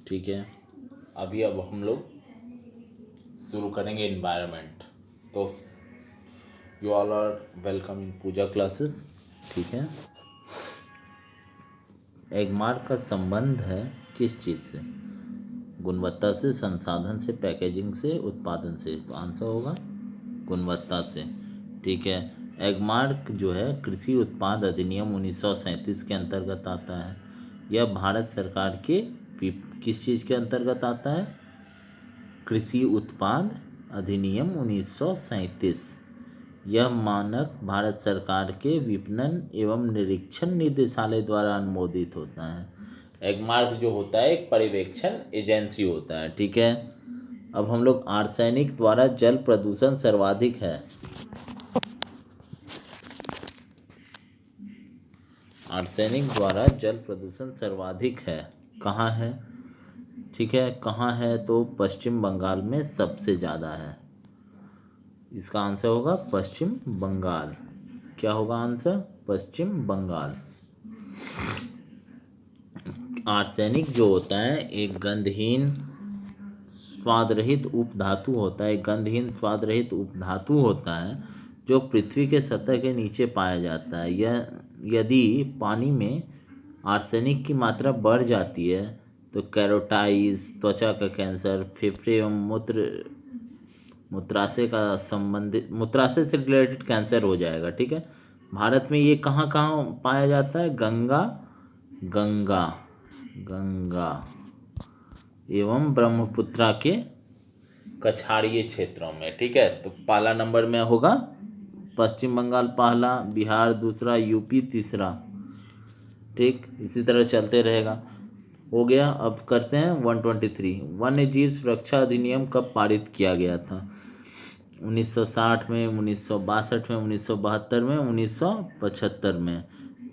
ठीक है। अब हम लोग शुरू करेंगे इन्वायरमेंट। तो you all are welcome in Pooja classes. ठीक है। एगमार्क का संबंध है किस चीज़ से? गुणवत्ता से, संसाधन से, पैकेजिंग से, उत्पादन से। तो आंसर होगा गुणवत्ता से। ठीक है। एगमार्क जो है कृषि उत्पाद अधिनियम 1937 के अंतर्गत आता है। यह भारत सरकार के किस चीज़ के अंतर्गत आता है? कृषि उत्पाद अधिनियम 1937। यह मानक भारत सरकार के विपणन एवं निरीक्षण निदेशालय द्वारा अनुमोदित होता है। एगमार्क जो होता है एक पर्यवेक्षण एजेंसी होता है। ठीक है। अब हम लोग आर्सेनिक द्वारा जल प्रदूषण सर्वाधिक है। आर्सेनिक द्वारा जल प्रदूषण सर्वाधिक है, कहाँ है? ठीक है, कहाँ है? तो पश्चिम बंगाल में सबसे ज़्यादा है। इसका आंसर होगा पश्चिम बंगाल। क्या होगा आंसर? पश्चिम बंगाल। आर्सेनिक जो होता है एक गंधहीन स्वादरहित उपधातु होता है। गंधहीन स्वादरहित उपधातु होता है जो पृथ्वी के सतह के नीचे पाया जाता है। यह यदि पानी में आर्सेनिक की मात्रा बढ़ जाती है तो कैरोटाइज, त्वचा का कैंसर, फेफड़े एवं मूत्राशय से रिलेटेड कैंसर हो जाएगा। ठीक है। भारत में ये कहाँ कहाँ पाया जाता है? गंगा एवं ब्रह्मपुत्रा के कछाड़ीय क्षेत्रों में। ठीक है। तो पहला नंबर में होगा पश्चिम बंगाल, पहला, बिहार दूसरा, यूपी तीसरा। ठीक, इसी तरह चलते रहेगा। हो गया। अब करते हैं 123। वन्य जीव सुरक्षा अधिनियम कब पारित किया गया था? 1960 में, 1962 में, 1972 में, 1975 में।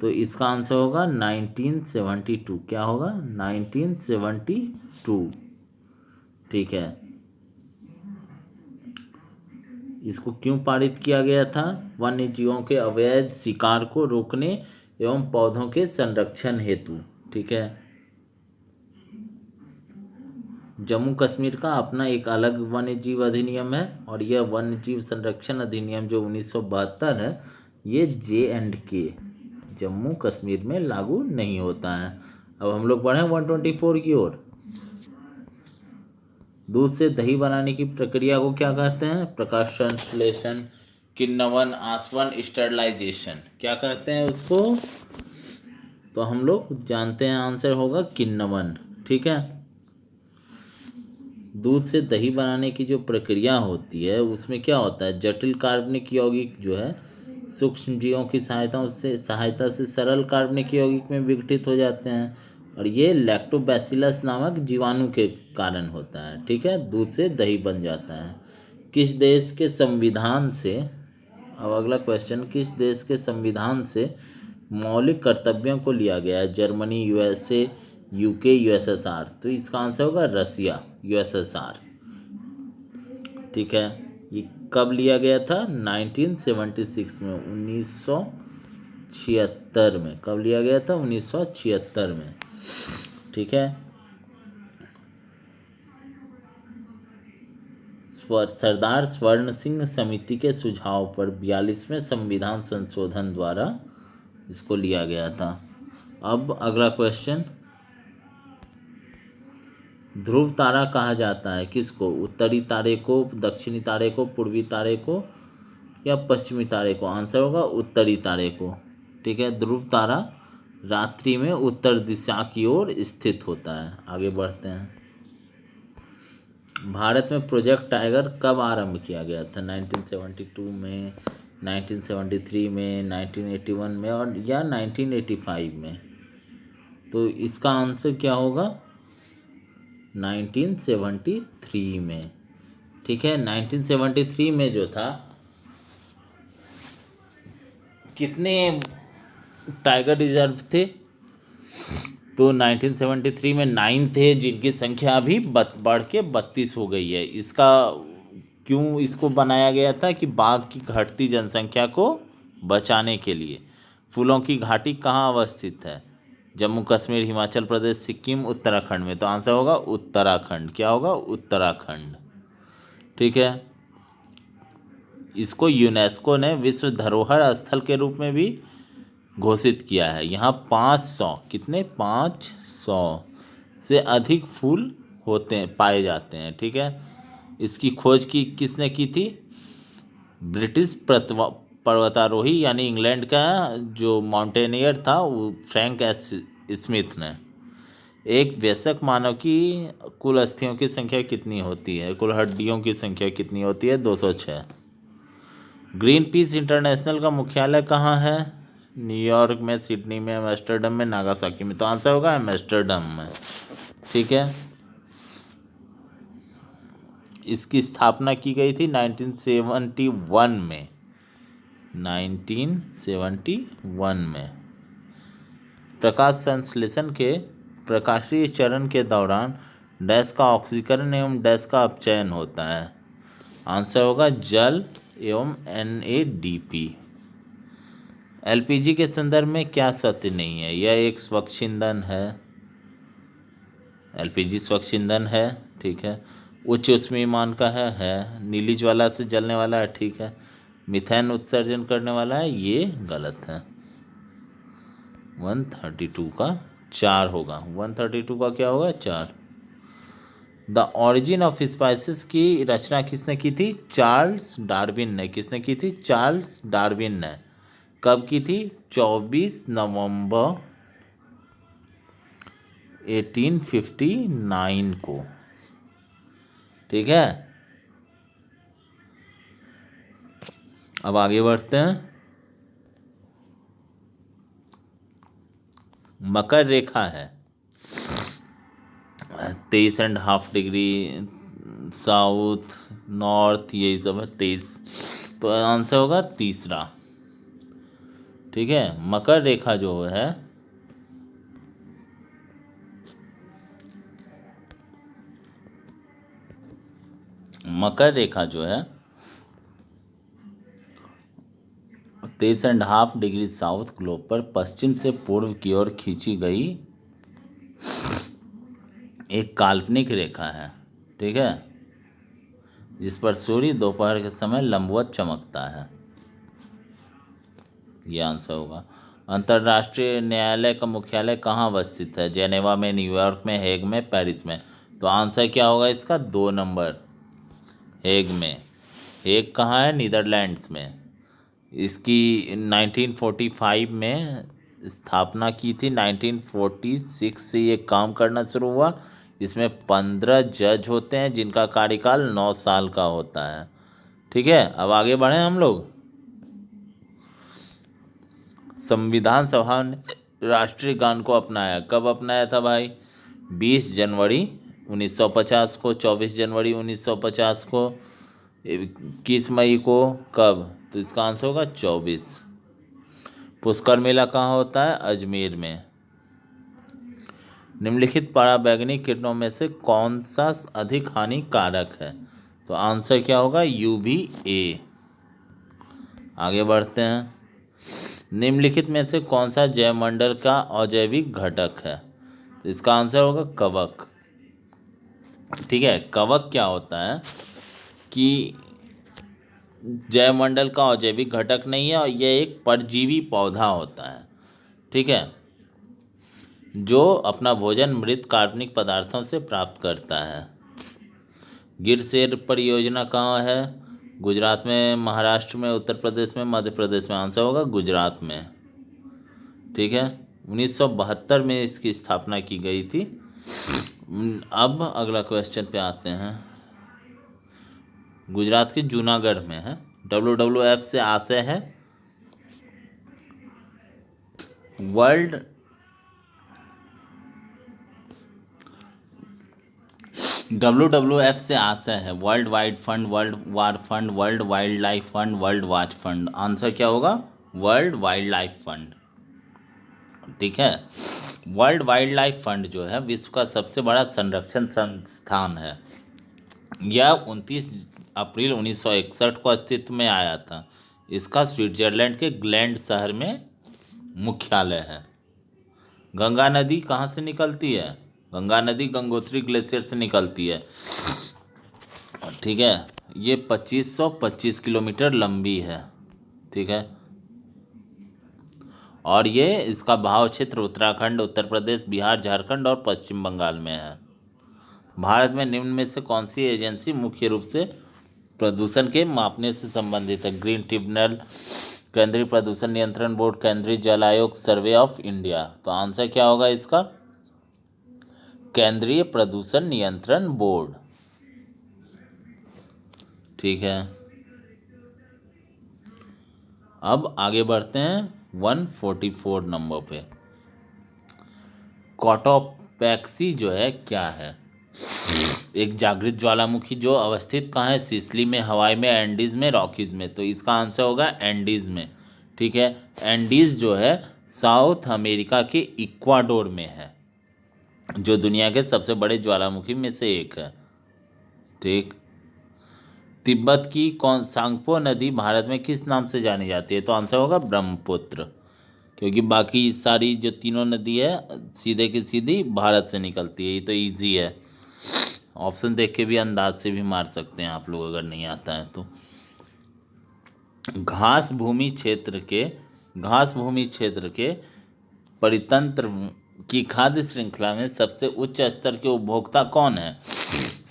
तो इसका आंसर होगा 1972। क्या होगा? 1972। ठीक है। इसको क्यों पारित किया गया था? वन्य जीवों के अवैध शिकार को रोकने एवं पौधों के संरक्षण हेतु। ठीक है। जम्मू कश्मीर का अपना एक अलग वन्य जीव अधिनियम है और यह वन्य जीव संरक्षण अधिनियम जो 1972 है ये J&K जम्मू कश्मीर में लागू नहीं होता है। अब हम लोग बढ़े 124 की ओर। दूध से दही बनाने की प्रक्रिया को क्या कहते हैं? प्रकाश संश्लेषण, किण्वन, आसवन, स्टरलाइजेशन। क्या कहते हैं उसको? तो हम लोग जानते हैं आंसर होगा किण्वन। ठीक है। दूध से दही बनाने की जो प्रक्रिया होती है उसमें क्या होता है? जटिल कार्बनिक यौगिक जो है सूक्ष्म जीवों की सहायता से सरल कार्बनिक यौगिक में विघटित हो जाते हैं और ये लैक्टोबैसिलस नामक जीवाणु के कारण होता है। ठीक है। दूध से दही बन जाता है। किस देश के संविधान से, अब अगला क्वेश्चन, किस देश के संविधान से मौलिक कर्तव्यों को लिया गया है? Germany, USA, UK, USSR। तो इसका आंसर होगा रसिया, USSR। ठीक है। ये कब लिया गया था? 1976 में, 1976 में। कब लिया गया था? 1976 में। ठीक है। सरदार स्वर्ण सिंह समिति के सुझाव पर 42वें संविधान संशोधन द्वारा इसको लिया गया था। अब अगला क्वेश्चन, ध्रुव तारा कहा जाता है किसको? उत्तरी तारे को, दक्षिणी तारे को, पूर्वी तारे को या पश्चिमी तारे को? आंसर होगा उत्तरी तारे को। ठीक है। ध्रुव तारा रात्रि में उत्तर दिशा की ओर स्थित होता है। आगे बढ़ते हैं। भारत में प्रोजेक्ट टाइगर कब आरंभ किया गया था? 1972 में, 1973 में, 1981 में और या 1985 में? तो इसका आंसर क्या होगा? 1973 में। ठीक है। 1973 में जो था, कितने टाइगर रिजर्व थे? तो 1973 में 9 थे जिनकी संख्या अभी बढ़ के 32 हो गई है। इसका क्यों इसको बनाया गया था? कि बाघ की घटती जनसंख्या को बचाने के लिए। फूलों की घाटी कहाँ अवस्थित है? जम्मू कश्मीर, हिमाचल प्रदेश, सिक्किम, उत्तराखंड में। तो आंसर होगा उत्तराखंड। क्या होगा? उत्तराखंड। ठीक है। इसको यूनेस्को ने विश्व धरोहर स्थल के रूप में भी घोषित किया है। यहाँ 500, कितने, 500 से अधिक फूल होते हैं, पाए जाते हैं। ठीक है। इसकी खोज किसने की थी? ब्रिटिश पर्वतारोही यानी इंग्लैंड का जो माउंटेनियर था वो फ्रैंक एस स्मिथ ने। एक वयस्क मानव की कुल अस्थियों की संख्या कितनी होती है? कुल हड्डियों की संख्या कितनी होती है? 206। ग्रीन पीस इंटरनेशनल का मुख्यालय कहाँ है? न्यूयॉर्क में, सिडनी में, एम्स्टर्डम में, नागासाकी में। तो आंसर होगा एम्स्टर्डम में। ठीक है। इसकी स्थापना की गई थी 1971 में। 1971 में। प्रकाश संश्लेषण के प्रकाशीय चरण के दौरान डैश का ऑक्सीकरण एवं डैश का अपचयन होता है। आंसर होगा जल एवं NADP। LPG के संदर्भ में क्या सत्य नहीं है? यह एक स्वच्छ ईंधन है। LPG स्वच्छ ईंधन है। ठीक है। उच्च ऊष्मीयमान का है। नीली ज्वाला से जलने वाला है। ठीक है। मीथेन उत्सर्जन करने वाला है। ये गलत है। 132 का 4 होगा। 132 का क्या होगा? 4। द ऑरिजिन ऑफ स्पाइसेस की रचना किसने की थी? चार्ल्स डार्विन ने। किसने की थी? चार्ल्स डार्विन ने। कब की थी? 24 नवंबर 1859 को। ठीक है। अब आगे बढ़ते हैं। मकर रेखा है 23.5 डिग्री साउथ नॉर्थ, यही सब है 23। तो आंसर होगा तीसरा। ठीक है। मकर रेखा जो है मकर रेखा जो है 23.5 डिग्री साउथ ग्लोब पर पश्चिम से पूर्व की ओर खींची गई एक काल्पनिक रेखा है। ठीक है। जिस पर सूर्य दोपहर के समय लंबवत चमकता है। यह आंसर होगा। अंतर्राष्ट्रीय न्यायालय का मुख्यालय कहाँ अवस्थित है? जेनेवा में, न्यूयॉर्क में, हेग में, पेरिस में। तो आंसर क्या होगा इसका? 2 नंबर, हेग में। हेग कहाँ है? नीदरलैंड्स में। इसकी 1945 में स्थापना की थी। 1946 से ये काम करना शुरू हुआ। इसमें 15 जज होते हैं जिनका कार्यकाल 9 साल का होता है। ठीक है। अब आगे बढ़ें हम लोग। संविधान सभा ने राष्ट्रीय गान को अपनाया। कब अपनाया था भाई? 20 जनवरी 1950 को, 24 जनवरी 1950 को, 21 मई को। कब? तो इसका आंसर होगा 24। पुष्कर मेला कहाँ होता है? अजमेर में। निम्नलिखित पराबैंगनी किरणों में से कौन सा अधिक हानिकारक है? तो आंसर क्या होगा? UVA। आगे बढ़ते हैं। निम्नलिखित में से कौन सा जैवमंडल का अजैविक घटक है? तो इसका आंसर होगा कवक। ठीक है। कवक क्या होता है कि जैवमंडल का अजैविक घटक नहीं है और यह एक परजीवी पौधा होता है। ठीक है। जो अपना भोजन मृत कार्बनिक पदार्थों से प्राप्त करता है। गिर शेर परियोजना कहाँ है? गुजरात में, महाराष्ट्र में, उत्तर प्रदेश में, मध्य प्रदेश में। आंसर होगा गुजरात में। ठीक है। 1972 में इसकी स्थापना की गई थी। अब अगला क्वेश्चन पे आते हैं। गुजरात के जूनागढ़ में है। WWF से आशय है वर्ल्ड WWF से आशय है world wide fund, world war fund, world wild life fund, world watch fund. Answer क्या होगा? World wild life fund. ठीक है। वर्ल्ड वाइल्ड लाइफ फंड जो है विश्व का सबसे बड़ा संरक्षण संस्थान है। यह 29 अप्रैल 1961 को अस्तित्व में आया था। इसका स्विट्जरलैंड के ग्लैंड शहर में मुख्यालय है। गंगा नदी कहाँ से निकलती है? गंगा नदी गंगोत्री ग्लेशियर से निकलती है। ठीक है, ये 2525 किलोमीटर लंबी है। ठीक है, और ये इसका बहाव क्षेत्र उत्तराखंड, उत्तर प्रदेश, बिहार, झारखंड और पश्चिम बंगाल में है। भारत में निम्न में से कौन सी एजेंसी मुख्य रूप से प्रदूषण के मापने से संबंधित है? ग्रीन ट्रिब्यूनल, केंद्रीय प्रदूषण नियंत्रण बोर्ड, केंद्रीय जल आयोग, सर्वे ऑफ इंडिया। तो आंसर क्या होगा इसका? केंद्रीय प्रदूषण नियंत्रण बोर्ड। ठीक है, अब आगे बढ़ते हैं 144 नंबर पे। कॉटोपैक्सी जो है क्या है? एक जागृत ज्वालामुखी जो अवस्थित कहाँ है? सिसिली में, हवाई में, एंडीज में, रॉकीज में। तो इसका आंसर होगा एंडीज में। ठीक है, एंडीज जो है साउथ अमेरिका के इक्वाडोर में है, जो दुनिया के सबसे बड़े ज्वालामुखी में से एक है। ठीक, तिब्बत की सांगपो नदी भारत में किस नाम से जानी जाती है? तो आंसर होगा ब्रह्मपुत्र, क्योंकि बाकी सारी जो तीनों नदी है सीधे की सीधी भारत से निकलती है। ये तो इजी है, ऑप्शन देख के भी अंदाज से भी मार सकते हैं आप लोग अगर नहीं आता है तो। घास भूमि क्षेत्र के परितंत्र की खाद्य श्रृंखला में सबसे उच्च स्तर के उपभोक्ता कौन है?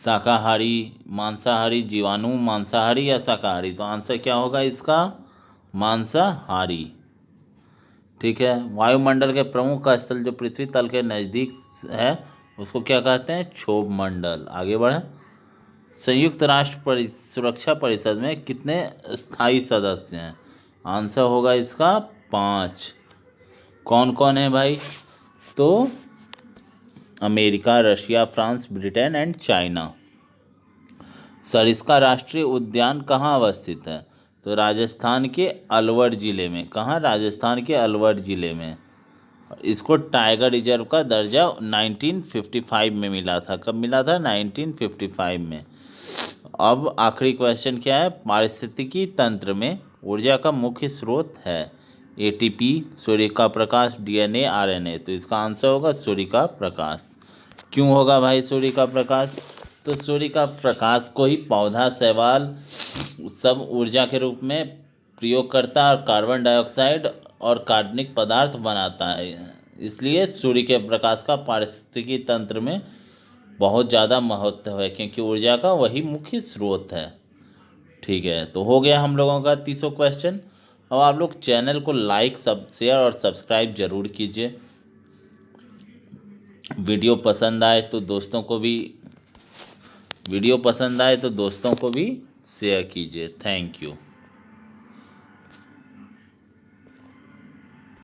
शाकाहारी, मांसाहारी, जीवाणु, मांसाहारी या शाकाहारी? तो आंसर क्या होगा इसका? मांसाहारी। ठीक है, वायुमंडल के प्रमुख स्थल जो पृथ्वी तल के नज़दीक है उसको क्या कहते हैं? क्षोभ मंडल। आगे बढ़े। संयुक्त राष्ट्र सुरक्षा परिषद में कितने स्थायी सदस्य हैं? आंसर होगा इसका 5। कौन कौन है भाई? तो America, Russia, France, Britain and China. Sariska राष्ट्रीय उद्यान कहाँ अवस्थित है? तो राजस्थान के अलवर जिले में। कहाँ? राजस्थान के अलवर जिले में। इसको टाइगर रिजर्व का दर्जा 1955 में मिला था। कब मिला था? 1955 में। अब आखिरी क्वेश्चन क्या है? पारिस्थितिकी तंत्र में ऊर्जा का मुख्य स्रोत है एटीपी, सूर्य का प्रकाश, डीएनए, आरएनए। तो इसका आंसर होगा सूर्य का प्रकाश। क्यों होगा भाई सूर्य का प्रकाश? तो सूर्य का प्रकाश को ही पौधा, शैवाल सब ऊर्जा के रूप में प्रयोग करता है और कार्बन डाइऑक्साइड और कार्बनिक पदार्थ बनाता है। इसलिए सूर्य के प्रकाश का पारिस्थितिकी तंत्र में बहुत ज़्यादा महत्व है, क्योंकि ऊर्जा का वही मुख्य स्रोत है। ठीक है, तो हो गया हम लोगों का 30 क्वेश्चन। अब आप लोग चैनल को लाइक, सब शेयर और सब्सक्राइब जरूर कीजिए। वीडियो पसंद आए तो दोस्तों को भी शेयर कीजिए। Thank you.